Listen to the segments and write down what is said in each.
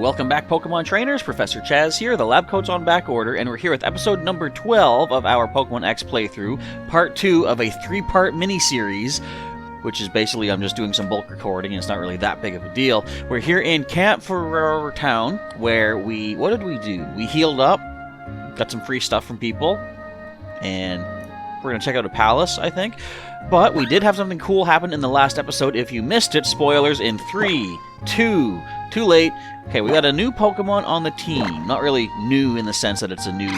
Welcome back, Pokemon trainers. Professor Chaz here. The lab coat's on back order, and we're here with episode number 12 of our Pokemon X playthrough, part 2 of a 3-part mini-series, which is basically I'm just doing some bulk recording, and it's not really that big of a deal. We're here in Camp Ferrara Town, where what did we do? We healed up, got some free stuff from people, and we're going to check out a palace, I think. But we did have something cool happen in the last episode. If you missed it, spoilers in 3, 2, too late. Okay, we got a new Pokemon on the team. Not really new in the sense that it's a new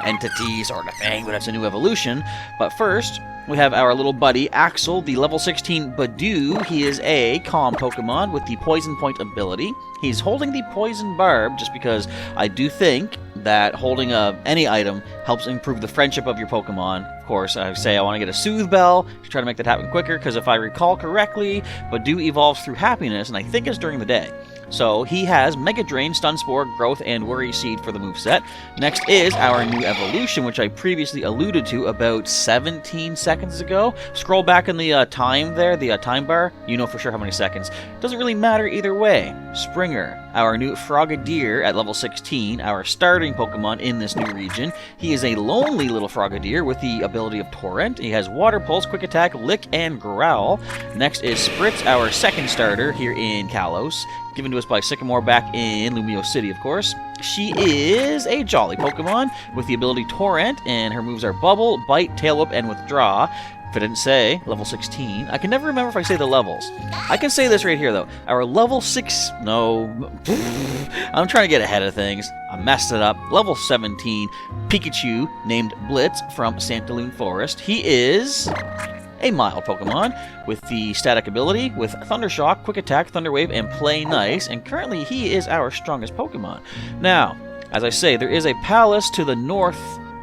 entity sort of thing, but it's a new evolution. But first, we have our little buddy, Axel, the level 16 Badoo. He is a calm Pokemon with the Poison Point ability. He's holding the Poison Barb just because I do think that holding any item helps improve the friendship of your Pokemon. Of course, I say I want to get a Soothe Bell to try to make that happen quicker, because if I recall correctly, Badoo evolves through happiness, and I think it's during the day. So he has Mega Drain, Stun Spore, Growth, and Worry Seed for the moveset. Next is our new evolution, which I previously alluded to about 17 seconds ago. Scroll back in the time there, the time bar. You know for sure how many seconds. Doesn't really matter either way. Springer, our new Frogadier at level 16, our starting Pokemon in this new region. He is a lonely little Frogadier with the ability of Torrent. He has Water Pulse, Quick Attack, Lick, and Growl. Next is Spritz, our second starter here in Kalos, given to us by Sycamore back in Lumio City, of course. She is a jolly Pokemon with the ability Torrent, and her moves are Bubble, Bite, Tail Whip, and Withdraw. If I didn't say, level 16. I can never remember if I say the levels. I can say this right here, though. Our level 6... No. I'm trying to get ahead of things. I messed it up. Level 17 Pikachu named Blitz from Santaloon Forest. He is a mild Pokemon with the static ability with Thunder Shock, Quick Attack, Thunder Wave, and Play Nice, and currently he is our strongest Pokemon. Now, as I say, there is a palace to the north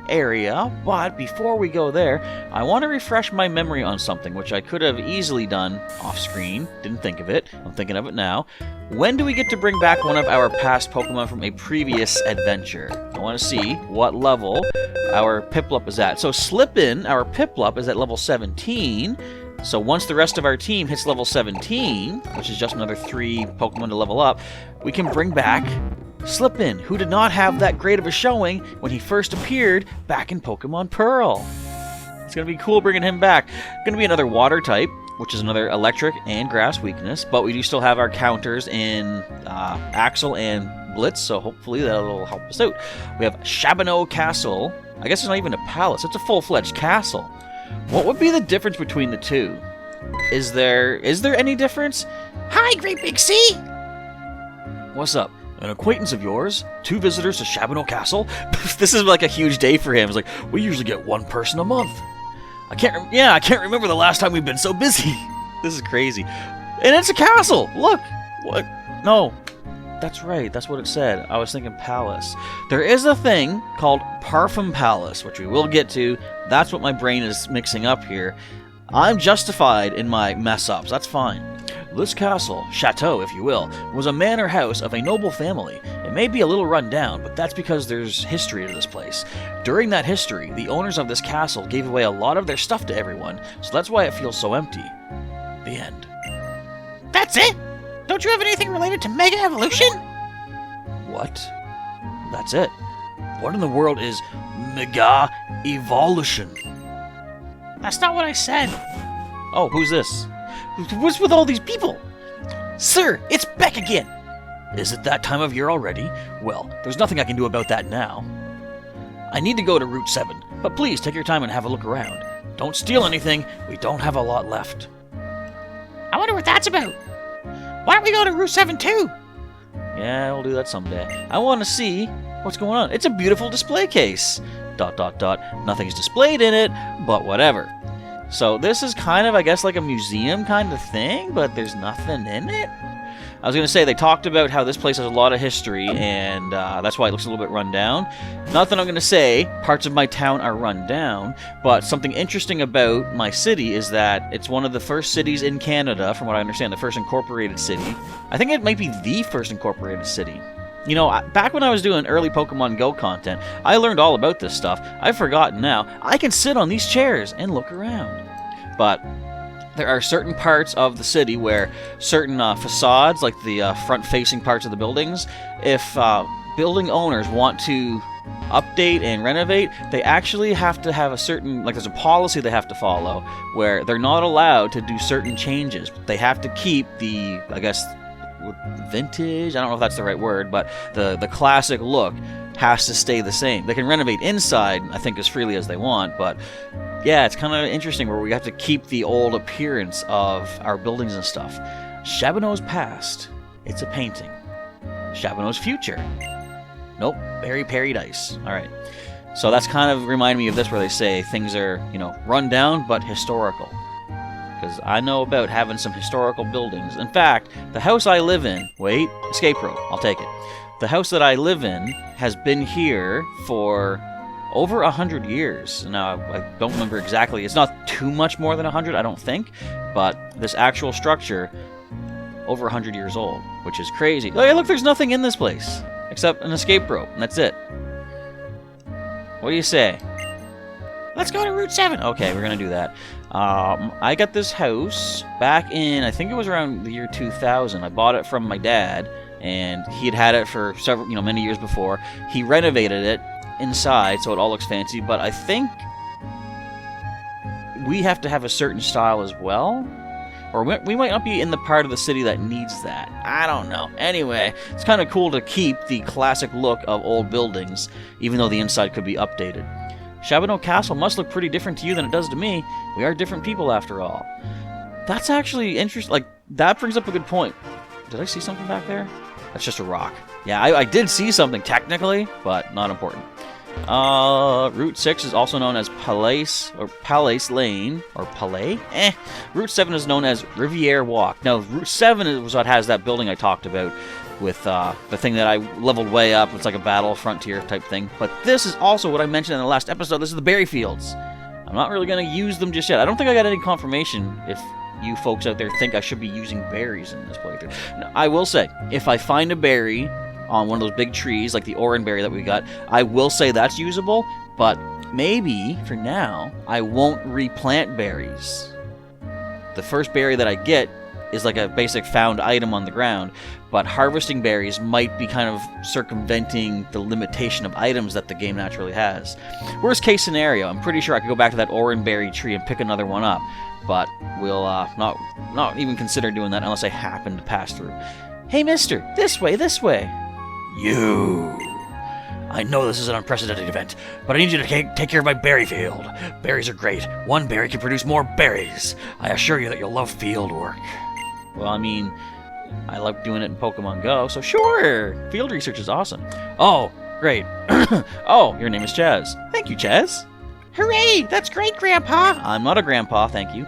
area, but before we go there, I want to refresh my memory on something which I could have easily done off screen. Didn't think of it. I'm thinking of it now. When do we get to bring back one of our past Pokemon from a previous adventure? I want to see what level our Piplup is at. So Slip-In, our Piplup, is at level 17. So once the rest of our team hits level 17, which is just another 3 Pokemon to level up, we can bring back Slip-In, who did not have that great of a showing when he first appeared back in Pokemon Pearl. It's going to be cool bringing him back. Going to be another water type, which is another electric and grass weakness, but we do still have our counters in Axel and Blitz, so hopefully that'll help us out. We have Shabano Castle. I guess it's not even a palace, it's a full-fledged castle. What would be the difference between the two? Is there any difference? Hi, Great Big C! What's up? An acquaintance of yours? 2 visitors to Shabano Castle? This is like a huge day for him. It's like, we usually get 1 person a month. I can't remember the last time we've been so busy. This is crazy. And it's a castle! Look! What? No. That's right, that's what it said. I was thinking palace. There is a thing called Parfum Palace, which we will get to. That's what my brain is mixing up here. I'm justified in my mess-ups, that's fine. This castle, chateau if you will, was a manor house of a noble family. It may be a little run down, but that's because there's history to this place. During that history, the owners of this castle gave away a lot of their stuff to everyone, so that's why it feels so empty. The end. That's it? Don't you have anything related to Mega Evolution? What? That's it. What in the world is Mega Evolution? That's not what I said. Oh, who's this? What's with all these people? Sir, it's Beck again! Is it that time of year already? Well, there's nothing I can do about that now. I need to go to Route 7, but please take your time and have a look around. Don't steal anything, we don't have a lot left. I wonder what that's about. Why don't we go to Route 7 too? Yeah, we'll do that someday. I want to see what's going on. It's a beautiful display case. ... Nothing's displayed in it, but whatever. So this is kind of, I guess, like a museum kind of thing, but there's nothing in it. I was going to say, they talked about how this place has a lot of history, and that's why it looks a little bit run down. Not that I'm going to say parts of my town are run down, but something interesting about my city is that it's one of the first cities in Canada, from what I understand, the first incorporated city. I think it might be the first incorporated city. You know, back when I was doing early Pokemon Go content, I learned all about this stuff. I've forgotten now. I can sit on these chairs and look around. But there are certain parts of the city where certain facades, like the front-facing parts of the buildings, if building owners want to update and renovate, they actually have to have a certain, like there's a policy they have to follow where they're not allowed to do certain changes. They have to keep the, I guess, vintage, I don't know if that's the right word, but the classic look has to stay the same. They can renovate inside, I think, as freely as they want, but yeah, it's kind of interesting where we have to keep the old appearance of our buildings and stuff. Chabonneau's past, it's a painting. Chabonneau's future, nope, Berry Paradise. Alright, so that's kind of reminding me of this where they say things are, you know, run down but historical. Because I know about having some historical buildings. In fact, the house I live in, wait, escape rope, I'll take it. The house that I live in has been here for over 100 years. Now, I don't remember exactly. It's not too much more than 100, I don't think. But this actual structure, over 100 years old, which is crazy. Oh, yeah, look, there's nothing in this place except an escape rope, and that's it. What do you say? Let's go to Route 7. Okay, we're going to do that. I got this house back in, I think it was around the year 2000. I bought it from my dad, and he had it for several, many years before. He renovated it inside, so it all looks fancy, but I think we have to have a certain style as well. Or we might not be in the part of the city that needs that. I don't know. Anyway, it's kind of cool to keep the classic look of old buildings, even though the inside could be updated. Chabonneau Castle must look pretty different to you than it does to me. We are different people after all. That's actually interesting. Like, that brings up a good point. Did I see something back there? That's just a rock. Yeah, I did see something technically, but not important. Route 6 is also known as Palais Lane, or Palais? Route 7 is known as Riviere Walk. Now, Route 7 is what has that building I talked about with the thing that I leveled way up. It's like a battle frontier type thing. But this is also what I mentioned in the last episode. This is the berry fields. I'm not really going to use them just yet. I don't think I got any confirmation if you folks out there think I should be using berries in this playthrough. Now, I will say, if I find a berry on one of those big trees, like the oranberry that we got, I will say that's usable, but maybe, for now, I won't replant berries. The first berry that I get is like a basic found item on the ground, but harvesting berries might be kind of circumventing the limitation of items that the game naturally has. Worst case scenario, I'm pretty sure I could go back to that oranberry tree and pick another one up, but we'll not even consider doing that unless I happen to pass through. Hey mister, this way, this way. You. I know this is an unprecedented event, but I need you to take care of my berry field. Berries are great. One berry can produce more berries. I assure you that you'll love field work. Well, I mean, I like doing it in Pokemon Go, so sure. Field research is awesome. Oh, great. Oh, your name is Chaz. Thank you, Chaz. Hooray! That's great, Grandpa! I'm not a grandpa, thank you.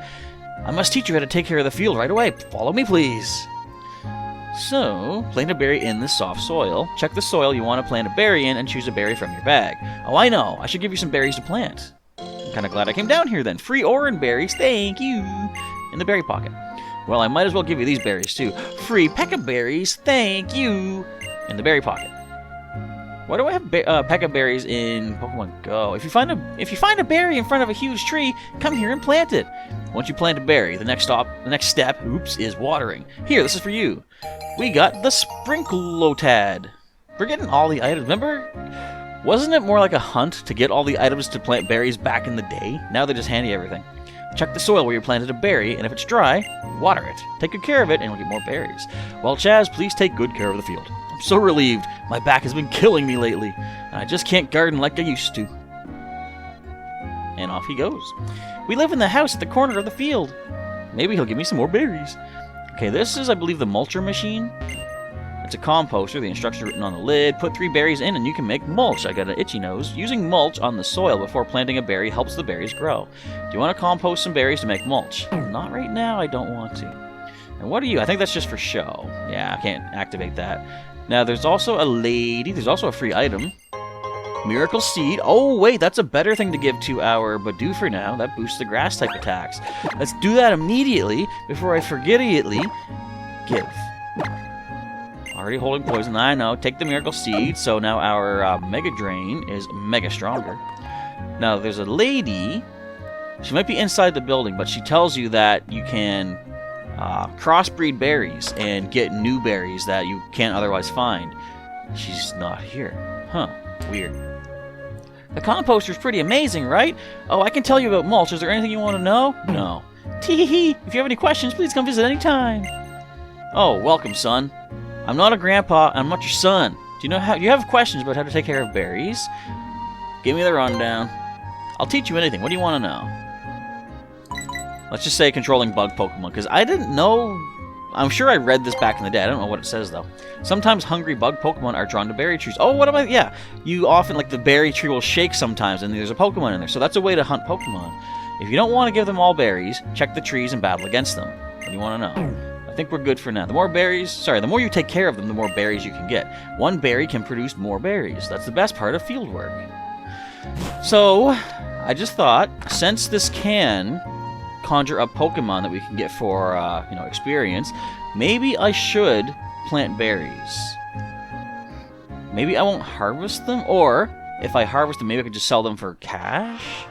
I must teach you how to take care of the field right away. Follow me, please. So, plant a berry in the soft soil. Check the soil you want to plant a berry in and choose a berry from your bag. Oh, I know. I should give you some berries to plant. I'm kind of glad I came down here then. Free orange thank you. In the berry pocket. Well, I might as well give you these berries too. Free Pekka berries, thank you. In the berry pocket. Why do I have Pekka berries in Pokemon Go? If you find a berry in front of a huge tree, come here and plant it. Once you plant a berry, the next step, is watering. Here, this is for you. We got the Sprinkleotad. We're getting all the items. Remember? Wasn't it more like a hunt to get all the items to plant berries back in the day? Now they just hand you everything. Check the soil where you planted a berry, and if it's dry, water it. Take good care of it, and you'll get more berries. Well, Chaz, please take good care of the field. I'm so relieved. My back has been killing me lately, and I just can't garden like I used to. And off he goes. We live in the house at the corner of the field. Maybe he'll give me some more berries. Okay, this is, I believe, the mulcher machine. It's a composter. The instructions are written on the lid. Put 3 berries in and you can make mulch. I got an itchy nose. Using mulch on the soil before planting a berry helps the berries grow. Do you want to compost some berries to make mulch? Not right now, I don't want to. And what are you? I think that's just for show. Yeah, I can't activate that. Now, there's also a lady. There's also a free item. Miracle Seed. Oh, wait, that's a better thing to give to our Badoo for now. That boosts the grass type attacks. Let's do that immediately before I forget-immediately give. Already holding poison, I know. Take the Miracle Seed, so now our Mega Drain is mega stronger. Now, there's a lady She might be inside the building, but she tells you that you can crossbreed berries and get new berries that you can't otherwise find. She's not here. Huh. Weird. The composter's pretty amazing, right? Oh, I can tell you about mulch. Is there anything you want to know? No. Tee-hee-hee. If you have any questions, please come visit anytime. Oh, welcome, son. I'm not a grandpa. I'm not your son. Do you have questions about how to take care of berries? Give me the rundown. I'll teach you anything. What do you want to know? Let's just say controlling bug Pokemon, because I didn't know... I'm sure I read this back in the day. I don't know what it says, though. Sometimes hungry bug Pokemon are drawn to berry trees. Oh, what am I... Yeah, you often... Like, the berry tree will shake sometimes, and there's a Pokemon in there. So that's a way to hunt Pokemon. If you don't want to give them all berries, check the trees and battle against them. What do you want to know? I think we're good for now. The more berries... Sorry, the more you take care of them, the more berries you can get. One berry can produce more berries. That's the best part of field work. So, I just thought, since this can... conjure up Pokemon that we can get for, experience, maybe I should plant berries. Maybe I won't harvest them, or if I harvest them, maybe I could just sell them for cash?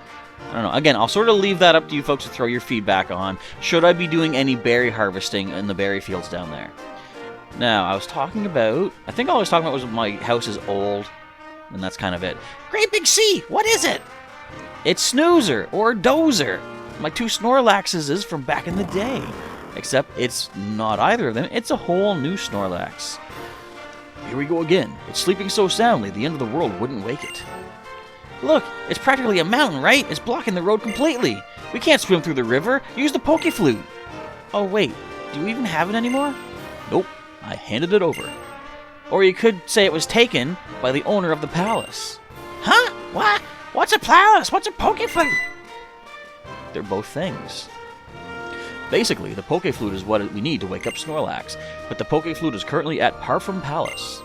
I don't know. Again, I'll sort of leave that up to you folks to throw your feedback on. Should I be doing any berry harvesting in the berry fields down there? Now, I think all I was talking about was my house is old, and that's kind of it. Great Big C, what is it? It's Snoozer, or Dozer. My 2 Snorlaxes is from back in the day. Except it's not either of them. It's a whole new Snorlax. Here we go again. It's sleeping so soundly, the end of the world wouldn't wake it. Look, it's practically a mountain, right? It's blocking the road completely. We can't swim through the river. Use the Pokéflute. Oh, wait. Do you even have it anymore? Nope. I handed it over. Or you could say it was taken by the owner of the palace. Huh? What? What's a palace? What's a Pokéflute? They're both things. Basically, the Pokéflute is what we need to wake up Snorlax, but the Pokéflute is currently at Parfum Palace.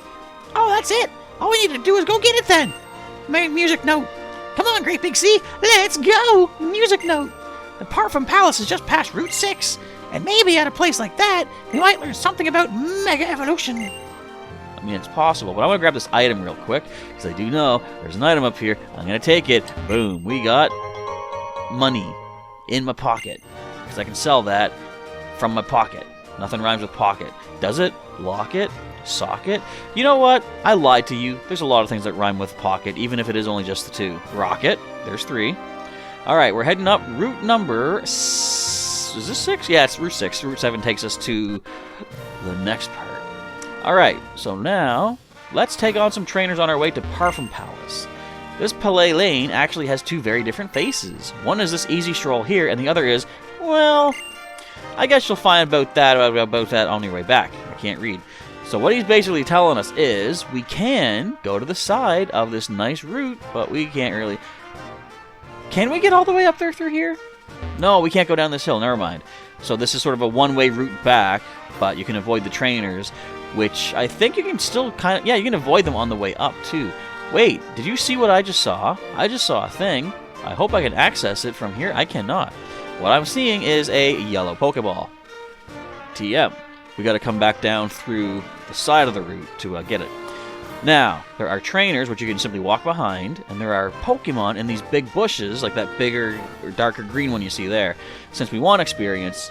Oh, that's it! All we need to do is go get it then! Music note! Come on, Great Big C! Let's go! Music note! The Parfum Palace is just past Route 6, and maybe at a place like that, we might learn something about Mega Evolution. I mean, it's possible, but I'm going to grab this item real quick, because I do know there's an item up here. I'm going to take it. Boom. We got money in my pocket, because I can sell that from my pocket. Nothing rhymes with pocket. Does it? Lock it? Socket? You know what? I lied to you. There's a lot of things that rhyme with pocket, even if it is only just the 2. Rocket. There's 3. Alright, we're heading up route number... Is this 6? Yeah, it's route 6. Route 7 takes us to the next part. Alright, so now, let's take on some trainers on our way to Parfum Palace. This Palais Lane actually has 2 very different faces. One is this easy stroll here, and the other is, well, I guess you'll find about that on your way back. I can't read. So what he's basically telling us is, we can go to the side of this nice route, but we can't really... Can we get all the way up there through here? No, we can't go down this hill, never mind. So this is sort of a one-way route back, but you can avoid the trainers, which I think you can still kind of... Yeah, you can avoid them on the way up, too. Wait, did you see what I just saw? I just saw a thing. I hope I can access it from here. I cannot. What I'm seeing is a yellow Pokeball. TM. We got to come back down through the side of the route to get it. Now, there are trainers, which you can simply walk behind, and there are Pokemon in these big bushes, like that bigger or darker green one you see there. Since we want experience,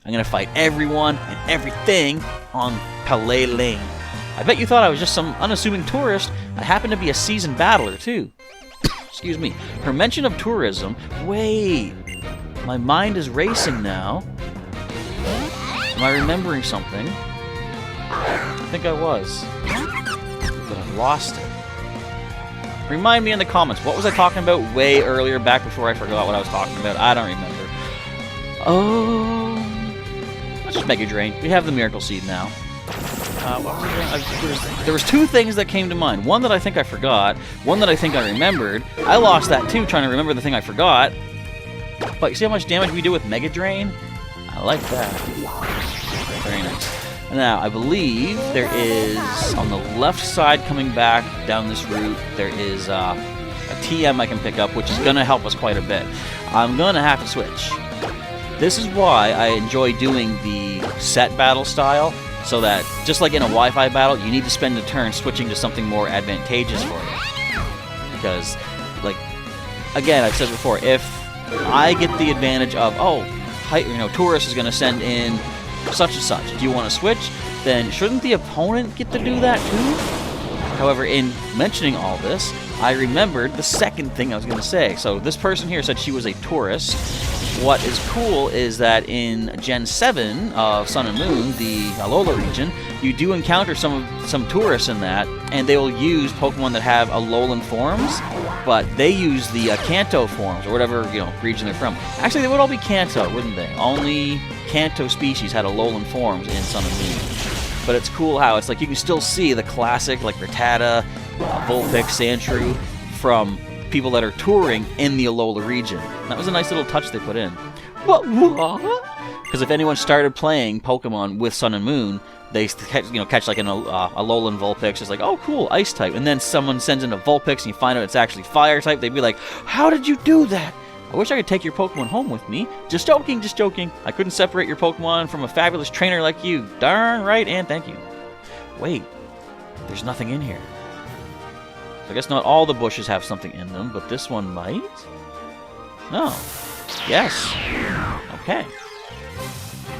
I'm going to fight everyone and everything on Palais Lane. I bet you thought I was just some unassuming tourist. I happen to be a seasoned battler, too. Excuse me. Her mention of tourism... Wait. My mind is racing now. Am I remembering something? I think I was. But I've lost it. Remind me in the comments. What was I talking about way earlier, back before I forgot what I was talking about? I don't remember. Oh... Let's just Mega Drain. We have the Miracle Seed now. What was I doing? There was 2 things that came to mind. One that I think I forgot. One that I think I remembered. I lost that too, trying to remember the thing I forgot. But you see how much damage we do with Mega Drain? I like that. Very nice. Now, I believe there is, on the left side coming back down this route, there is a TM I can pick up, which is going to help us quite a bit. I'm going to have to switch. This is why I enjoy doing the set battle style, so that, just like in a Wi-Fi battle, you need to spend a turn switching to something more advantageous for you. Because, like, again, I've said before, if I get the advantage of, oh, tourist is going to send in such and such. Do you want to switch? Then shouldn't the opponent get to do that too? However, in mentioning all this, I remembered the second thing I was going to say. So this person here said she was a tourist. What is cool is that in Gen 7 of Sun and Moon, the Alola region, you do encounter some tourists in that, and they will use Pokemon that have Alolan forms, but they use the Kanto forms, or whatever region they're from. Actually, they would all be Kanto, wouldn't they? Only Kanto species had Alolan forms in Sun and Moon. But it's cool how it's like you can still see the classic, like Rattata, Vulpix, Sandshrew, from people that are touring in the Alola region. That was a nice little touch they put in. Because if anyone started playing Pokemon with Sun and Moon, they catch like an Alolan Vulpix. It's like, oh cool, Ice type. And then someone sends in a Vulpix and you find out it's actually Fire type. They'd be like, how did you do that? I wish I could take your Pokemon home with me. Just joking, just joking. I couldn't separate your Pokemon from a fabulous trainer like you. Darn right, and thank you. Wait, there's nothing in here. I guess not all the bushes have something in them, but this one might? No. Yes. Okay.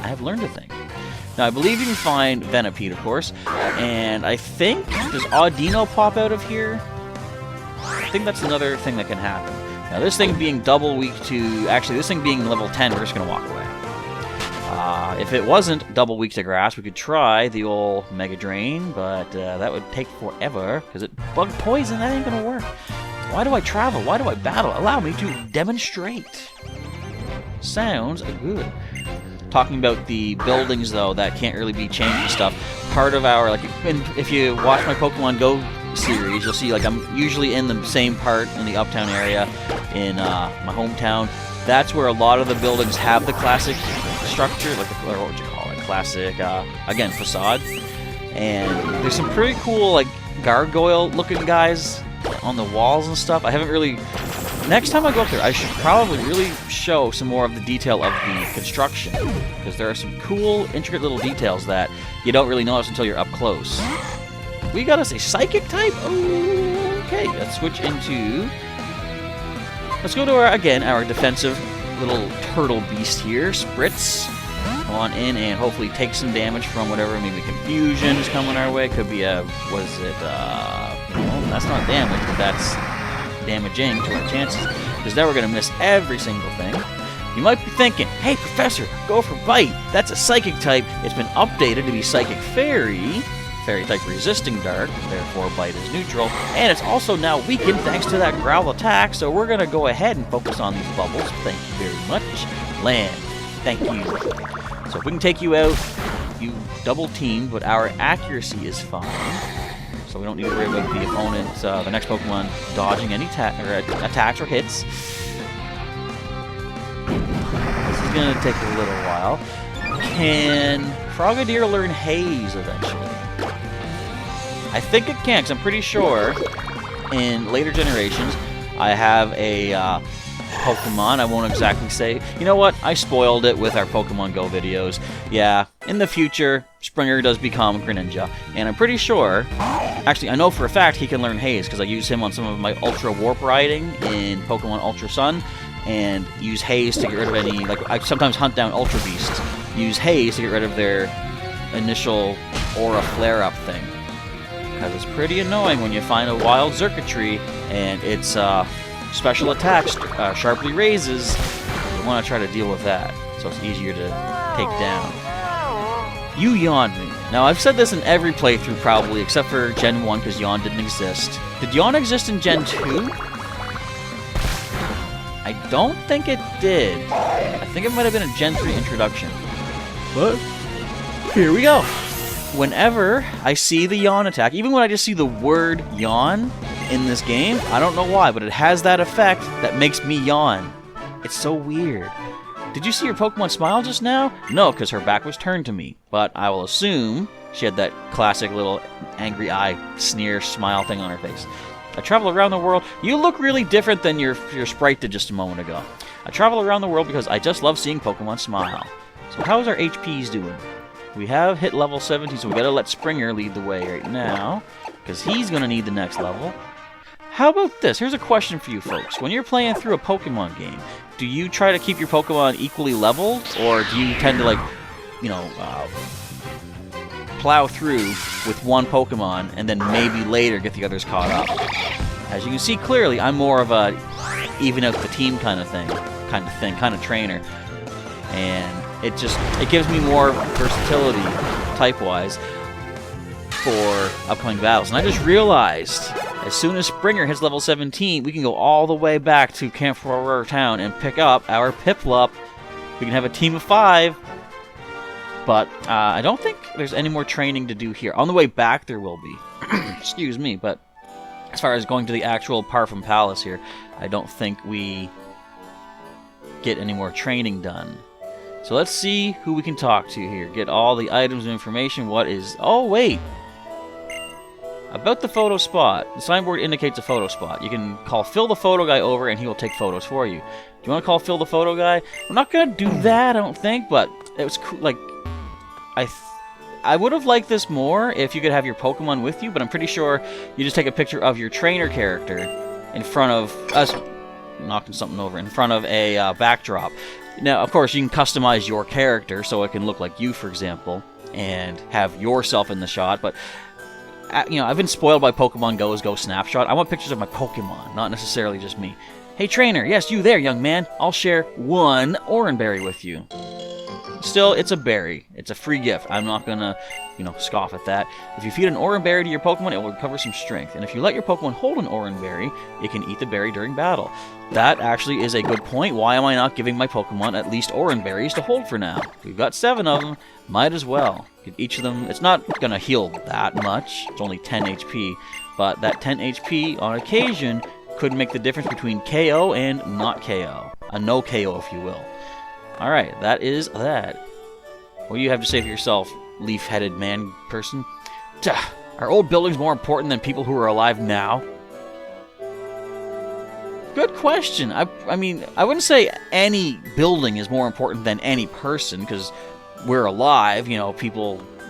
I have learned a thing. Now, I believe you can find Venipede, of course, and I think, does Audino pop out of here? I think that's another thing that can happen. Now, this thing being double weak to... Actually, this thing being level 10, we're just going to walk away. If it wasn't double weak to grass, we could try the old Mega Drain, but that would take forever, because it bug poison, that ain't gonna work. Why do I travel? Why do I battle? Allow me to demonstrate. Sounds good. Talking about the buildings, though, that can't really be changed and stuff, part of our, like, if you watch my Pokemon Go series, you'll see, like, I'm usually in the same part in the Uptown area in my hometown. That's where a lot of the buildings have the classic structure, like what would you call it? Classic, again, facade. And there's some pretty cool, like, gargoyle-looking guys on the walls and stuff. I haven't really... Next time I go up there, I should probably really show some more of the detail of the construction, because there are some cool, intricate little details that you don't really notice until you're up close. We got us a Psychic type? Okay, let's switch into... Let's go to, our defensive little turtle beast here, Spritz. Come on in and hopefully take some damage from whatever, maybe confusion is coming our way. Could be a, what is it, well, that's not damage, but that's damaging to our chances, because now we're going to miss every single thing. You might be thinking, hey Professor, go for Bite. That's a Psychic type. It's been updated to be Psychic Fairy. Fairy type resisting Dark, therefore Bite is neutral, and it's also now weakened thanks to that Growl attack, so we're going to go ahead and focus on these bubbles. Thank you very much. Land. Thank you. So if we can take you out, you double team, but our accuracy is fine, so we don't need to worry about the opponent, the next Pokemon, dodging any attacks or hits. This is going to take a little while. Can Frogadier learn Haze eventually? I think it can, because I'm pretty sure in later generations I have a Pokemon. I won't exactly say. You know what? I spoiled it with our Pokemon Go videos. Yeah, in the future, Springer does become Greninja, and I'm pretty sure... Actually, I know for a fact he can learn Haze, because I use him on some of my Ultra Warp riding in Pokemon Ultra Sun, and use Haze to get rid of any... Like, I sometimes hunt down Ultra Beasts. Use Haze to get rid of their initial Aura Flare-Up thing. Because it's pretty annoying when you find a wild Xurkitree and its special attacks sharply raises. You want to try to deal with that, so it's easier to take down. You yawned me. Now, I've said this in every playthrough probably, except for Gen 1, because Yawn didn't exist. Did Yawn exist in Gen 2? I don't think it did. I think it might have been a Gen 3 introduction. But here we go. Whenever I see the Yawn attack, even when I just see the word Yawn in this game, I don't know why, but it has that effect that makes me yawn. It's so weird. Did you see your Pokemon smile just now? No, because her back was turned to me. But I will assume she had that classic little angry eye sneer smile thing on her face. I travel around the world. You look really different than your sprite did just a moment ago. I travel around the world because I just love seeing Pokemon smile. So how's our HPs doing? We have hit level 17, so we gotta let Springer lead the way right now, because he's gonna need the next level. How about this? Here's a question for you folks. When you're playing through a Pokemon game, do you try to keep your Pokemon equally leveled, or do you tend to, like, you know, plow through with one Pokemon and then maybe later get the others caught up? As you can see clearly, I'm more of a even out the team kind of trainer. And it gives me more versatility type-wise for upcoming battles. And I just realized, as soon as Springer hits level 17, we can go all the way back to Camp Aurora Town and pick up our Piplup. We can have a team of 5. But I don't think there's any more training to do here. On the way back, there will be. Excuse me, but as far as going to the actual Parfum Palace here, I don't think we get any more training done. So let's see who we can talk to here. Get all the items and information. What is... Oh, wait! About the photo spot. The signboard indicates a photo spot. You can call Phil the photo guy over and he will take photos for you. Do you want to call Phil the photo guy? We're not going to do that, I don't think, but it was cool. Like, I would have liked this more if you could have your Pokemon with you, but I'm pretty sure you just take a picture of your trainer character in front of us, knocking something over, in front of a backdrop. Now, of course, you can customize your character so it can look like you, for example, and have yourself in the shot, but you know, I've been spoiled by Pokemon Go's Go Snapshot. I want pictures of my Pokemon, not necessarily just me. Hey, trainer, yes, you there, young man. I'll share one Oranberry with you. Still, it's a berry. It's a free gift. I'm not gonna, you know, scoff at that. If you feed an Oranberry to your Pokemon, it will recover some strength. And if you let your Pokemon hold an Oranberry, it can eat the berry during battle. That actually is a good point. Why am I not giving my Pokemon at least Oranberries to hold for now? We've got 7 of them. Might as well. Give each of them... It's not gonna heal that much. It's only 10 HP. But that 10 HP, on occasion, could make the difference between KO and not KO. A no KO, if you will. Alright, that is that. What do you have to say for yourself, leaf-headed man person? Duh, are old buildings more important than people who are alive now? Good question. I mean, I wouldn't say any building is more important than any person, because we're alive, you know,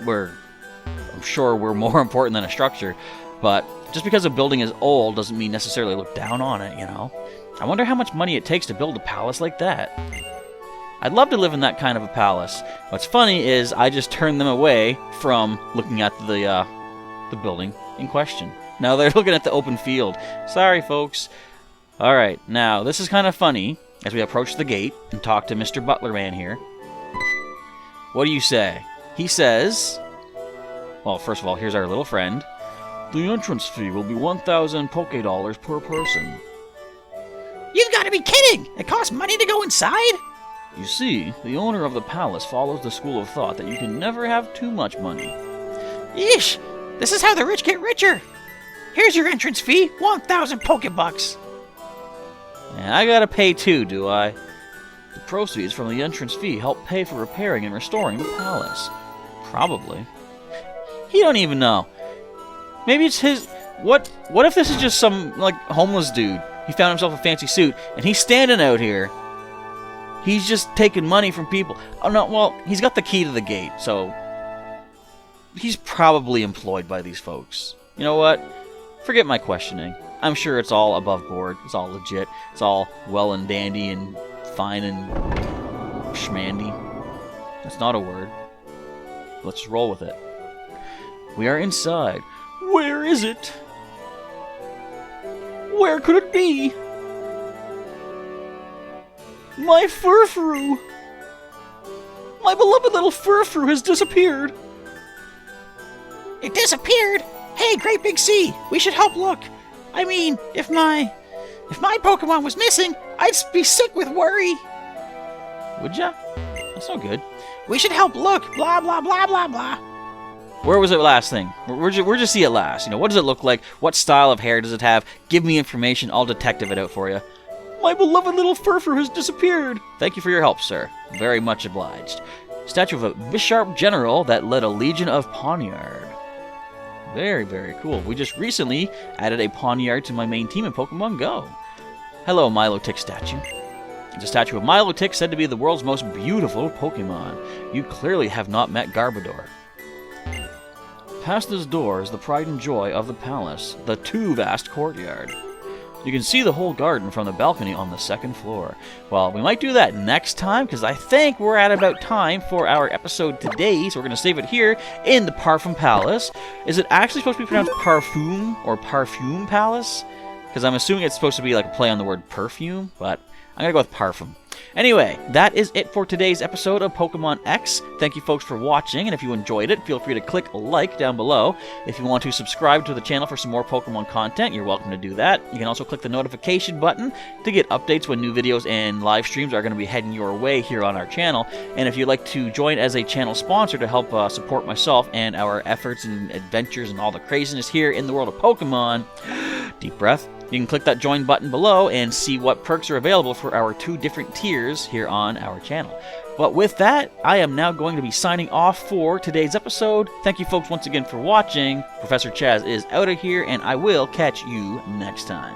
I'm sure we're more important than a structure, but just because a building is old doesn't mean necessarily look down on it, you know? I wonder how much money it takes to build a palace like that. I'd love to live in that kind of a palace. What's funny is I just turned them away from looking at the building in question. Now they're looking at the open field. Sorry, folks. Alright, now this is kind of funny as we approach the gate and talk to Mr. Butler Man here. What do you say? He says... Well, first of all, here's our little friend. The entrance fee will be 1,000 Poké-Dollars per person. You've got to be kidding! It costs money to go inside? You see, the owner of the palace follows the school of thought that you can never have too much money. Yeesh! This is how the rich get richer! Here's your entrance fee, 1,000 Pokebucks. And I gotta pay too, do I? The proceeds from the entrance fee help pay for repairing and restoring the palace. Probably. He don't even know. Maybe it's his... What if this is just some, like, homeless dude? He found himself a fancy suit, and he's standing out here. He's just taking money from people. Oh, no, well, he's got the key to the gate, so... He's probably employed by these folks. You know what? Forget my questioning. I'm sure it's all above board. It's all legit. It's all well and dandy and fine and schmandy. That's not a word. Let's just roll with it. We are inside. Where is it? Where could it be? My Furfrou! My beloved little Furfrou has disappeared! It disappeared? Hey, Great Big C, we should help look. I mean, if my Pokemon was missing, I'd be sick with worry. Would ya? That's no good. We should help look, blah, blah, blah, blah, blah. Where was it last thing? Where'd you see it last? You know, what does it look like? What style of hair does it have? Give me information, I'll detective it out for you. My beloved little Furfrou has disappeared. Thank you for your help, sir. Very much obliged. Statue of a Bisharp general that led a legion of Pawniard. Very, very cool. We just recently added a Pawniard to my main team in Pokemon Go. Hello, Milotic statue. It's a statue of Milotic, said to be the world's most beautiful Pokemon. You clearly have not met Garbodor. Past this door is the pride and joy of the palace, the too vast courtyard. You can see the whole garden from the balcony on the second floor. Well, we might do that next time, because I think we're at about time for our episode today, so we're going to save it here in the Parfum Palace. Is it actually supposed to be pronounced Parfum or Parfume Palace? Because I'm assuming it's supposed to be like a play on the word perfume, but I'm going to go with Parfum. Anyway, that is it for today's episode of Pokemon X. Thank you folks for watching, and if you enjoyed it, feel free to click like down below. If you want to subscribe to the channel for some more Pokemon content, you're welcome to do that. You can also click the notification button to get updates when new videos and live streams are going to be heading your way here on our channel. And if you'd like to join as a channel sponsor to help support myself and our efforts and adventures and all the craziness here in the world of Pokemon, deep breath. You can click that join button below and see what perks are available for our 2 different tiers here on our channel. But with that, I am now going to be signing off for today's episode. Thank you folks once again for watching. Professor Chaz is out of here, and I will catch you next time.